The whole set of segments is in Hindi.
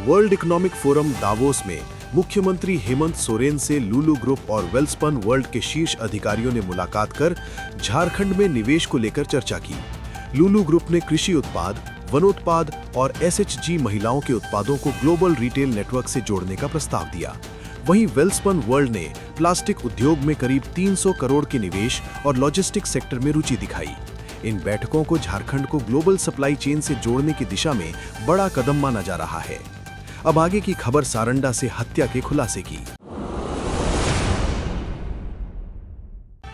वर्ल्ड इकोनॉमिक फोरम दावोस में मुख्यमंत्री हेमंत सोरेन से लुलु ग्रुप और वेलस्पन वर्ल्ड के शीर्ष अधिकारियों ने मुलाकात कर झारखंड में निवेश को लेकर चर्चा की। लुलु ग्रुप ने कृषि उत्पाद, वनोत्पाद और एसएचजी महिलाओं के उत्पादों को ग्लोबल रिटेल नेटवर्क से जोड़ने का प्रस्ताव दिया। वहीं वेलस्पन वर्ल्ड ने प्लास्टिक उद्योग में करीब 300 करोड़ के निवेश और लॉजिस्टिक्स सेक्टर में रुचि दिखाई। इन बैठकों को झारखंड को ग्लोबल सप्लाई चेन से जोड़ने की दिशा में बड़ा कदम माना जा रहा है। अब आगे की खबर सारंडा से हत्या के खुलासे की।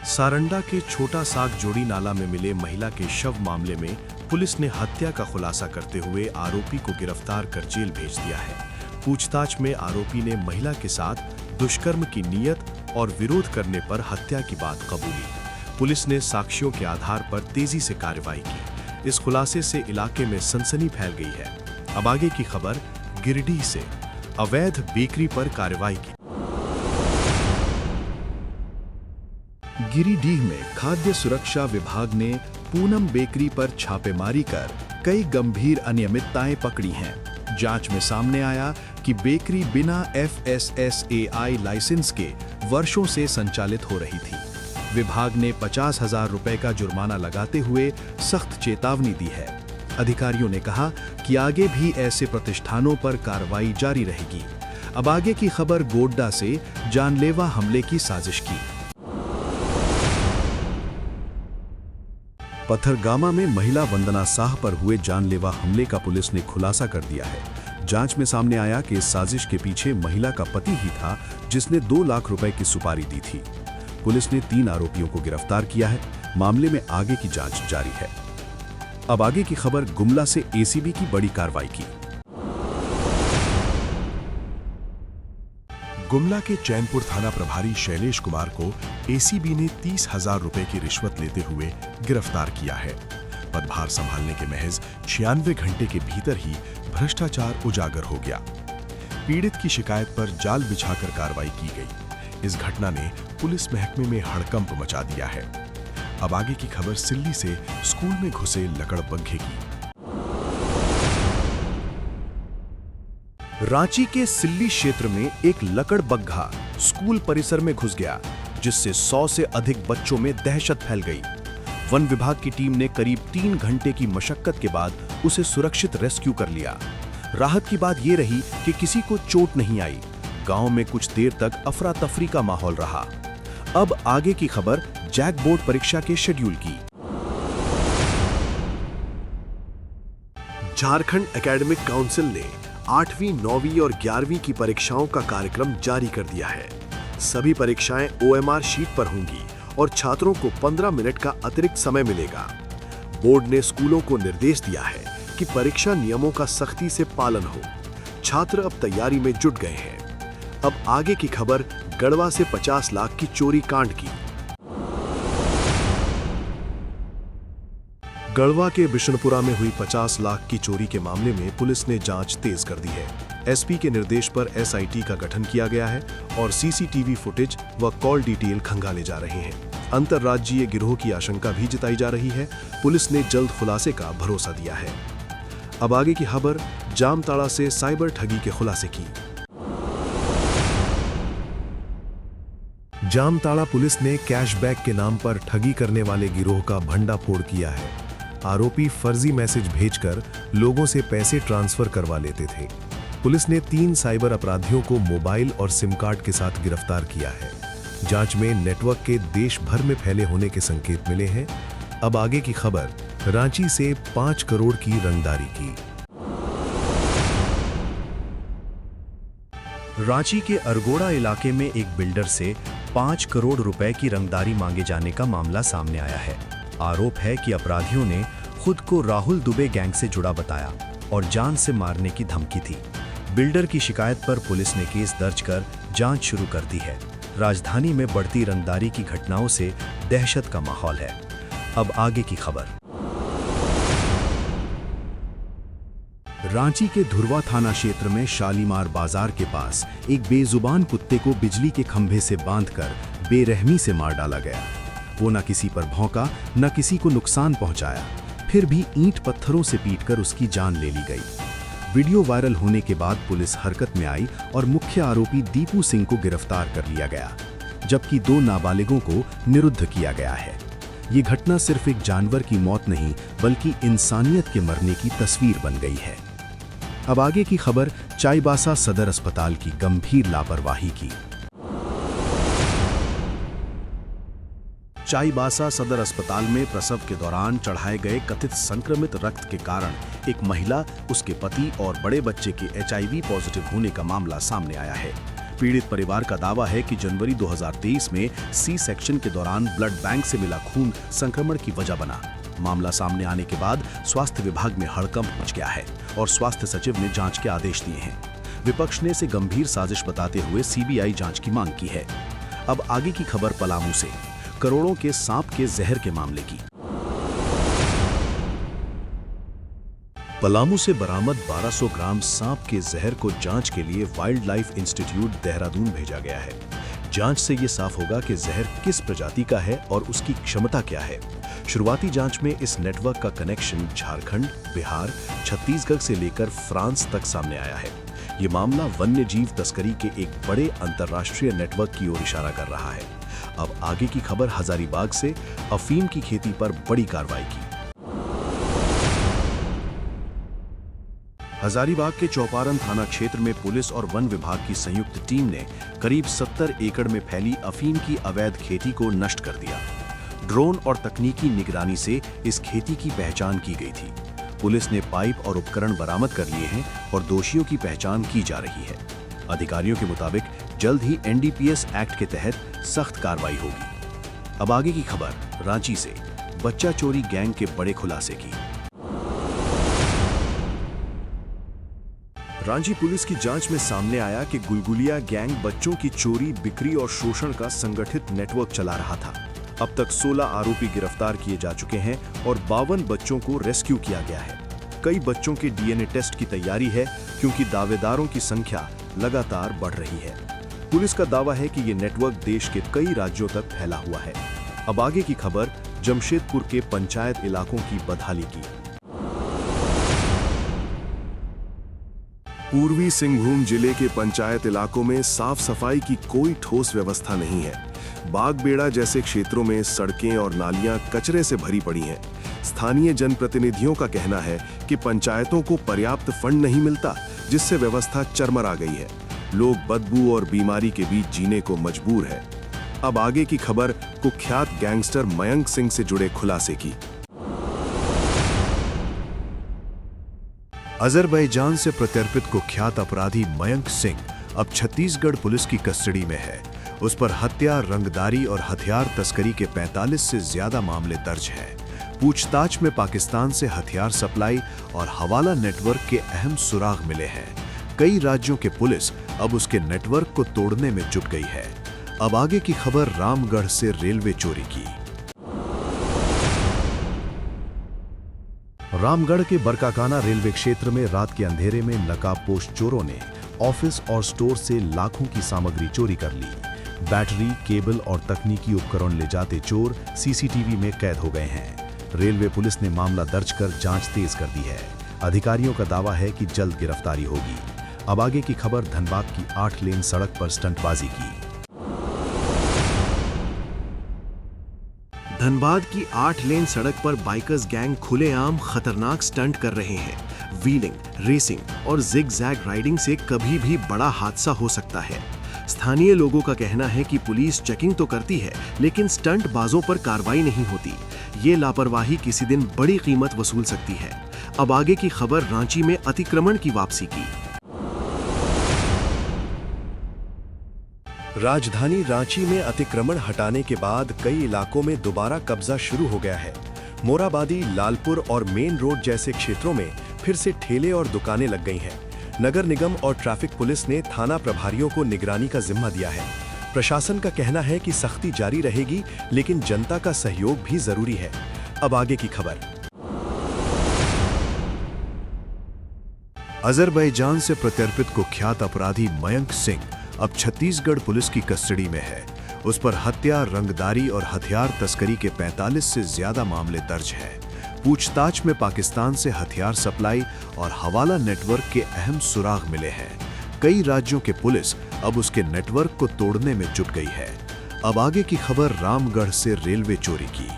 सारंडा के छोटा साग जोड़ी नाला में मिले महिला के शव मामले में पुलिस ने हत्या का खुलासा करते हुए आरोपी को गिरफ्तार कर जेल भेज दिया है। पूछताछ में आरोपी ने महिला के साथ दुष्कर्म की नीयत और विरोध करने पर हत्या की बात कबूली। पुलिस ने साक्ष्यों के आधार पर तेजी से कार्रवाई की। इस खुलासे से इलाके में सनसनी फैल गई है। अब आगे की खबर गिरिडीह से। अवैध बेकरी पर कार्रवाई की। गिरिडीह में खाद्य सुरक्षा विभाग ने पूनम बेकरी पर छापेमारी कर कई गंभीर अनियमितताएं पकड़ी हैं। जांच में सामने आया कि बेकरी बिना FSSAI लाइसेंस के वर्षों से संचालित हो रही थी। विभाग ने 50,000 रुपए का जुर्माना लगाते हुए सख्त चेतावनी दी है। अधिकारियों ने कहा कि आगे भी ऐसे प्रतिष्ठानों पर कार्रवाई जारी रहेगी। अब आगे की खबर गोड्डा से जानलेवा हमले की साजिश की। पथरगामा में महिला वंदना साह पर हुए जानलेवा हमले का पुलिस ने खुलासा कर दिया है। जांच में सामने आया कि इस साजिश के पीछे महिला का पति ही था, जिसने 2 लाख रुपए की सुपारी दी थी। पुलिस ने 3 आरोपियों को गिरफ्तार किया है। मामले में आगे की जांच जारी है। अब आगे की खबर गुमला से ACB की बड़ी कार्रवाई की। गुमला के चैनपुर थाना प्रभारी शैलेश कुमार को ACB ने 30,000 रुपए की रिश्वत लेते हुए गिरफ्तार किया है। पदभार संभालने के महज 96 घंटे के भीतर ही भ्रष्टाचार उजागर हो गया। पीड़ित की शिकायत पर जाल बिछाकर कार्रवाई की गई। इस घटना ने पुलिस महकमे में हड़कंप मचा दिया है। अब आगे की खबर सिल्ली से स्कूल में घुसे लकड़बग्घे की। रांची के सिल्ली क्षेत्र में एक लकड़बग्घा स्कूल परिसर में घुस गया, जिससे 100 से अधिक बच्चों में दहशत फैल गई। वन विभाग की टीम ने करीब 3 घंटे की मशक्कत के बाद उसे सुरक्षित रेस्क्यू कर लिया। राहत की बात यह रही कि किसी को चोट नहीं आई। गांव में कुछ देर तक अफरा तफरी का माहौल रहा। अब आगे की खबर जैक बोर्ड परीक्षा के शेड्यूल की। झारखंड एकेडमिक काउंसिल ने 8वीं, 9वीं और 11वीं की परीक्षाओं का कार्यक्रम जारी कर दिया है। सभी परीक्षाएं OMR शीट पर होंगी और छात्रों को 15 मिनट का अतिरिक्त समय मिलेगा। बोर्ड ने स्कूलों को निर्देश दिया है कि परीक्षा नियमों का सख्ती से पालन हो। छात्र अब तैयारी में जुट गए हैं। अब आगे की खबर गढ़वा से 50 लाख की चोरी कांड की। गढ़वा के बिशनपुरा में हुई 50 लाख की चोरी के मामले में पुलिस ने जांच तेज कर दी है। SP के निर्देश पर SIT का गठन किया गया है और CCTV फुटेज व कॉल डिटेल खंगाले जा रहे हैं। अंतर्राज्यीय गिरोह की आशंका भी जताई जा रही है। पुलिस ने जल्द खुलासे का भरोसा दिया है। अब आगे की खबर जामताड़ा से साइबर ठगी के खुलासे की। जामताड़ा पुलिस ने कैशबैक के नाम पर ठगी करने वाले गिरोह का भंडाफोड़ किया है। आरोपी फर्जी मैसेज भेजकर लोगों से पैसे ट्रांसफर करवा लेते थे। पुलिस ने 3 साइबर अपराधियों को मोबाइल और सिम कार्ड के साथ गिरफ्तार किया है। जांच में नेटवर्क के देश भर में फैले होने के संकेत मिले हैं। अब आगे की खबर रांची से 5 करोड़ की रंगदारी की। रांची के अरगोड़ा इलाके में एक बिल्डर से 5 करोड़ रुपए की रंगदारी मांगे जाने का मामला सामने आया है। आरोप है कि अपराधियों ने खुद को राहुल दुबे गैंग से जुड़ा बताया और जान से मारने की धमकी थी। बिल्डर की शिकायत पर पुलिस ने केस दर्ज कर जांच शुरू कर दी है। राजधानी में बढ़ती रंगदारी की घटनाओं से दहशत का माहौल है। अब आगे की खबर रांची के धुरवा थाना क्षेत्र में शालीमार बाजार के पास एक बेजुबान कुत्ते को बिजली के खंभे से बांधकर बेरहमी से मार डाला गया। वो न किसी पर भौंका, न किसी को नुकसान पहुंचाया, फिर भी ईंट पत्थरों से पीटकर उसकी जान ले ली गई। वीडियो वायरल होने के बाद पुलिस हरकत में आई और मुख्य आरोपी दीपू सिंह को गिरफ्तार कर लिया गया, जबकि 2 नाबालिगों को निरुद्ध किया गया है। ये घटना सिर्फ एक जानवर की मौत नहीं, बल्कि इंसानियत के मरने की तस्वीर बन गई है। अब आगे की खबर चाईबासा सदर अस्पताल की गंभीर लापरवाही की। चाईबासा सदर अस्पताल में प्रसव के दौरान चढ़ाए गए कथित संक्रमित रक्त के कारण एक महिला, उसके पति और बड़े बच्चे के HIV पॉजिटिव होने का मामला सामने आया है। पीड़ित परिवार का दावा है कि जनवरी 2023 में सी सेक्शन के दौरान ब्लड बैंक से मिला खून संक्रमण की वजह बना। मामला सामने आने के बाद स्वास्थ्य विभाग में हड़कंप मच गया है और स्वास्थ्य सचिव ने जांच के आदेश दिए हैं। विपक्ष ने इसे गंभीर साजिश बताते हुए CBI जांच की मांग की है। अब आगे की खबर पलामू से, करोड़ों के सांप के जहर के मामले की। पलामू से बरामद 1200 ग्राम सांप के जहर को जांच के लिए वाइल्ड लाइफ इंस्टीट्यूट देहरादून भेजा गया है। जांच से ये साफ होगा कि जहर किस प्रजाति का है और उसकी क्षमता क्या है। शुरुआती जांच में इस नेटवर्क का कनेक्शन झारखंड, बिहार, छत्तीसगढ़ से लेकर फ्रांस तक सामने आया है। ये मामला वन्य जीव तस्करी के एक बड़े अंतर्राष्ट्रीय नेटवर्क की ओर इशारा कर रहा है। अब आगे की खबर हजारीबाग से, अफीम की खेती पर बड़ी कार्रवाई की। हजारीबाग के चौपारण थाना क्षेत्र में पुलिस और वन विभाग की संयुक्त टीम ने करीब 70 एकड़ में फैली अफीम की अवैध खेती को नष्ट कर दिया। ड्रोन और तकनीकी निगरानी से इस खेती की पहचान की गई थी। पुलिस ने पाइप और उपकरण बरामद कर लिए हैं और दोषियों की पहचान की जा रही है। अधिकारियों के मुताबिक जल्द ही NDPS एक्ट के तहत सख्त कार्रवाई होगी। अब आगे की खबर रांची से, बच्चा चोरी गैंग के बड़े खुलासे की। रांची पुलिस की जांच में सामने आया कि गुलगुलिया गैंग बच्चों की चोरी, बिक्री और शोषण का संगठित नेटवर्क चला रहा था। अब तक 16 आरोपी गिरफ्तार किए जा चुके हैं और 52 बच्चों को रेस्क्यू किया गया है। कई बच्चों के DNA टेस्ट की तैयारी है, क्योंकि दावेदारों की संख्या लगातार बढ़ रही है। पुलिस का दावा है कि ये नेटवर्क देश के कई राज्यों तक फैला हुआ है। अब आगे की खबर जमशेदपुर के पंचायत इलाकों की बदहाली की। पूर्वी सिंहभूम जिले के पंचायत इलाकों में साफ सफाई की कोई ठोस व्यवस्था नहीं है। बागबेड़ा जैसे क्षेत्रों में सड़कें और नालियां कचरे से भरी पड़ी हैं। स्थानीय जनप्रतिनिधियों का कहना है कि पंचायतों को पर्याप्त फंड नहीं मिलता, जिससे व्यवस्था चरमरा गई है। लोग बदबू और बीमारी के बीच जीने को मजबूर है। अब आगे की खबर कुख्यात गैंगस्टर मयंक सिंह से जुड़े खुलासे की। अजरबैजान से प्रत्यर्पित कुख्यात अपराधी मयंक सिंह अब छत्तीसगढ़ पुलिस की कस्टडी में है। उस पर हत्या, रंगदारी और हथियार तस्करी के 45 से ज्यादा मामले दर्ज हैं। पूछताछ में पाकिस्तान से हथियार सप्लाई और हवाला नेटवर्क के अहम सुराग मिले हैं। कई राज्यों के पुलिस अब उसके नेटवर्क को तोड़ने में जुट गई है। अब आगे की खबर रामगढ़ से रेलवे चोरी की। रामगढ़ के बरकाकाना रेलवे क्षेत्र में रात के अंधेरे में नकाबपोश चोरों ने ऑफिस और स्टोर से लाखों की सामग्री चोरी कर ली। बैटरी, केबल और तकनीकी उपकरण ले जाते चोर CCTV में कैद हो गए हैं। रेलवे पुलिस ने मामला दर्ज कर जांच तेज कर दी है। अधिकारियों का दावा है कि जल्द गिरफ्तारी होगी। अब आगे की खबर धनबाद की 8 लेन सड़क पर स्टंटबाजी की। धनबाद की 8 लेन सड़क पर बाइकर्स गैंग खुलेआम खतरनाक स्टंट कर रहे हैं। व्हीलिंग, रेसिंग और जिग-जैग राइडिंग से कभी भी बड़ा हादसा हो सकता है। स्थानीय लोगों का कहना है कि पुलिस चेकिंग तो करती है, लेकिन स्टंट बाजों पर कार्रवाई नहीं होती। ये लापरवाही किसी दिन बड़ी कीमत वसूल सकती है। अब आगे की खबर रांची में अतिक्रमण की वापसी की। राजधानी रांची में अतिक्रमण हटाने के बाद कई इलाकों में दोबारा कब्जा शुरू हो गया है। मोराबादी, लालपुर और मेन रोड जैसे क्षेत्रों में फिर से ठेले और दुकानें लग गई हैं। नगर निगम और ट्रैफिक पुलिस ने थाना प्रभारियों को निगरानी का जिम्मा दिया है। प्रशासन का कहना है कि सख्ती जारी रहेगी, लेकिन जनता का सहयोग भी जरूरी है। अब आगे की खबर। अजरबैजान से प्रत्यर्पित कुख्यात अपराधी मयंक सिंह अब छत्तीसगढ़ पुलिस की कस्टडी में है। उस पर हत्या, रंगदारी और हथियार तस्करी के 45 से ज्यादा मामले दर्ज हैं। पूछताछ में पाकिस्तान से हथियार सप्लाई और हवाला नेटवर्क के अहम सुराग मिले हैं। कई राज्यों के पुलिस अब उसके नेटवर्क को तोड़ने में जुट गई है। अब आगे की खबर रामगढ़ से रेलवे चोरी की।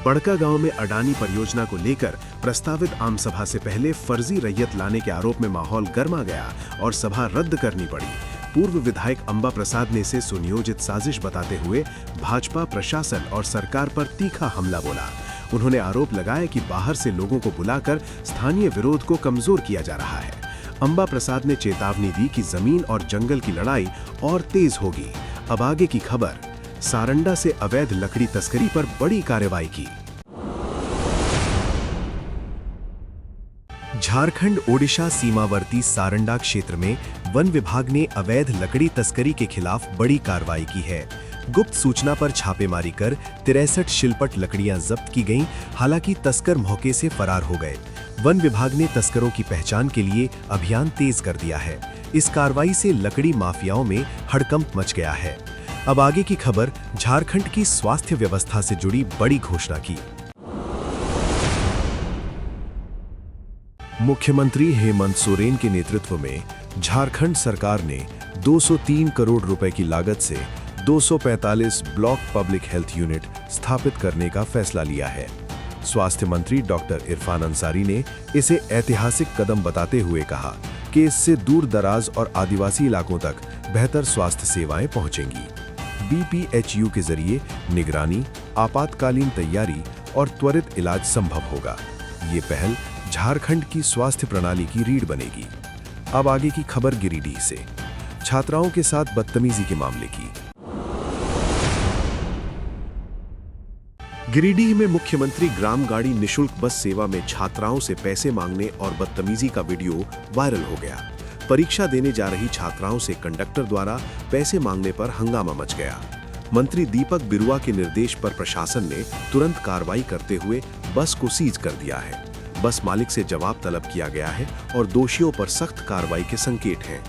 बड़का गांव में अडानी परियोजना को लेकर प्रस्तावित आम सभा से पहले फर्जी रैयत लाने के आरोप में माहौल गर्मा गया और सभा रद्द करनी पड़ी। पूर्व विधायक अंबा प्रसाद ने इसे सुनियोजित साजिश बताते हुए भाजपा प्रशासन और सरकार पर तीखा हमला बोला। उन्होंने आरोप लगाया कि बाहर से लोगों को बुलाकर स्थानीय विरोध को कमजोर किया जा रहा है। अंबा प्रसाद ने चेतावनी दी कि जमीन और जंगल की लड़ाई और तेज होगी। अब आगे की खबर, सारंडा से अवैध लकड़ी तस्करी पर बड़ी कार्रवाई की। झारखंड ओडिशा सीमावर्ती सारंडा क्षेत्र में वन विभाग ने अवैध लकड़ी तस्करी के खिलाफ बड़ी कार्रवाई की है। गुप्त सूचना पर छापेमारी कर 63 शिलपट लकड़ियां जब्त की गईं। हालांकि तस्कर मौके से फरार हो गए। वन विभाग ने तस्करों की पहचान के लिए अभियान तेज कर दिया है। इस कार्रवाई से लकड़ी माफियाओं में हड़कंप मच गया है। अब आगे की खबर, झारखंड की स्वास्थ्य व्यवस्था से जुड़ी बड़ी घोषणा की। मुख्यमंत्री हेमंत सोरेन के नेतृत्व में झारखंड सरकार ने 203 करोड़ रुपए की लागत से 245 ब्लॉक पब्लिक हेल्थ यूनिट स्थापित करने का फैसला लिया है। स्वास्थ्य मंत्री डॉक्टर इरफान अंसारी ने इसे ऐतिहासिक कदम बताते हुए कहा कि इससे दूर दराज और आदिवासी इलाकों तक बेहतर स्वास्थ्य सेवाएं पहुंचेंगी। BPHU के जरिए निगरानी, आपातकालीन तैयारी और त्वरित इलाज संभव होगा। ये पहल झारखंड की स्वास्थ्य प्रणाली की रीढ़ बनेगी। अब आगे की खबर गिरिडीह से, छात्राओं के साथ बदतमीजी के मामले की। गिरिडीह में मुख्यमंत्री ग्राम गाड़ी निशुल्क बस सेवा में छात्राओं से पैसे मांगने और बदतमीजी का वीडियो वायरल हो गया। परीक्षा देने जा रही छात्राओं से कंडक्टर द्वारा पैसे मांगने पर हंगामा मच गया। मंत्री दीपक बिरुआ के निर्देश पर प्रशासन ने तुरंत कार्रवाई करते हुए बस को सीज कर दिया है। बस मालिक से जवाब तलब किया गया है और दोषियों पर सख्त कार्रवाई के संकेत हैं।